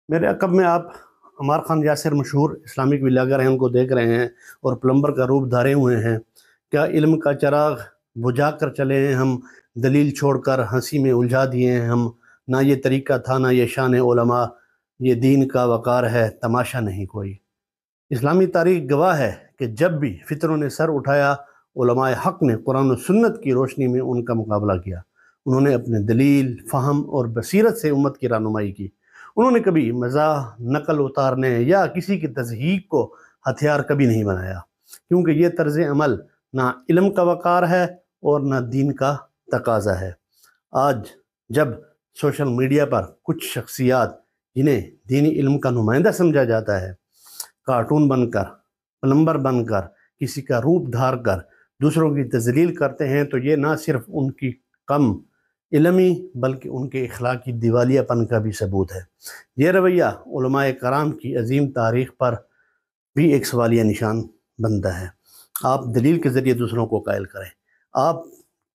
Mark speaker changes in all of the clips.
Speaker 1: میرے عقب میں آپ عمار خان یاسر مشہور اسلامک ولاگر ہیں، ان کو دیکھ رہے ہیں اور پلمبر کا روپ دھارے ہوئے ہیں۔ کیا علم کا چراغ بجھا کر چلے ہیں ہم، دلیل چھوڑ کر ہنسی میں الجھا دیے ہیں ہم؟ نہ یہ طریقہ تھا نہ یہ شان علماء، یہ دین کا وقار ہے تماشا نہیں کوئی۔ اسلامی تاریخ گواہ ہے کہ جب بھی فتنوں نے سر اٹھایا، علماء حق نے قرآن و سنت کی روشنی میں ان کا مقابلہ کیا۔ انہوں نے اپنے دلیل، فہم اور بصیرت سے امت کی رہنمائی کی۔ انہوں نے کبھی مزاح، نقل اتارنے یا کسی کی تضحیق کو ہتھیار کبھی نہیں بنایا، کیونکہ یہ طرز عمل نہ علم کا وقار ہے اور نہ دین کا تقاضا ہے۔ آج جب سوشل میڈیا پر کچھ شخصیات جنہیں دینی علم کا نمائندہ سمجھا جاتا ہے، کارٹون بن کر، پلمبر بن کر، کسی کا روپ دھار کر دوسروں کی تذلیل کرتے ہیں، تو یہ نہ صرف ان کی کم علمی بلکہ ان کے اخلاقی دیوالیہ پن کا بھی ثبوت ہے۔ یہ رویہ علماء کرام کی عظیم تاریخ پر بھی ایک سوالیہ نشان بنتا ہے۔ آپ دلیل کے ذریعے دوسروں کو قائل کریں۔ آپ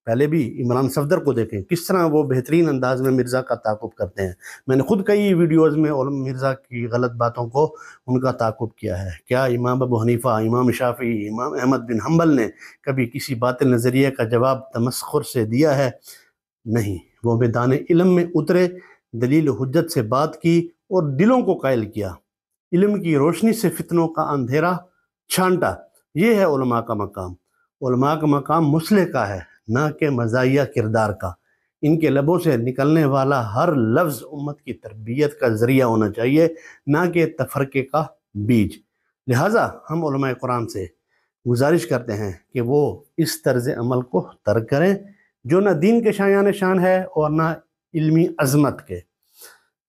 Speaker 1: پہلے بھی عمران صفدر کو دیکھیں، کس طرح وہ بہترین انداز میں مرزا کا تعاقب کرتے ہیں۔ میں نے خود کئی ویڈیوز میں مرزا کی غلط باتوں کو ان کا تعاقب کیا ہے۔ کیا امام ابو حنیفہ، امام شافعی، امام احمد بن حنبل نے کبھی کسی باطل نظریے کا جواب تمسخر سے دیا ہے؟ نہیں، وہ میدان علم میں اترے، دلیل و حجت سے بات کی اور دلوں کو قائل کیا۔ علم کی روشنی سے فتنوں کا اندھیرا چھانٹا۔ یہ ہے علماء کا مقام۔ علماء کا مقام مصلح کا ہے، نہ کہ مزاحیہ کردار کا۔ ان کے لبوں سے نکلنے والا ہر لفظ امت کی تربیت کا ذریعہ ہونا چاہیے، نہ کہ تفرقے کا بیج۔ لہٰذا ہم علماء قرآن سے گزارش کرتے ہیں کہ وہ اس طرز عمل کو ترک کریں جو نہ دین کے شایان شان ہے اور نہ علمی عظمت کے۔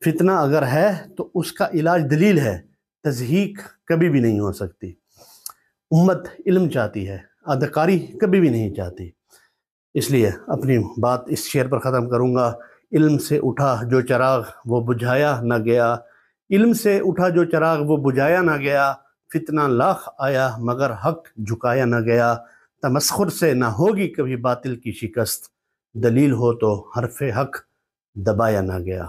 Speaker 1: فتنہ اگر ہے تو اس کا علاج دلیل ہے، تضحیق کبھی بھی نہیں ہو سکتی۔ امت علم چاہتی ہے، اداکاری کبھی بھی نہیں چاہتی۔ اس لیے اپنی بات اس شعر پر ختم کروں گا: علم سے اٹھا جو چراغ وہ بجھایا نہ گیا، علم سے اٹھا جو چراغ وہ بجھایا نہ گیا، فتنہ لاکھ آیا مگر حق جھکایا نہ گیا، تمسخر سے نہ ہوگی کبھی باطل کی شکست، دلیل ہو تو حرف حق دبایا نہ گیا۔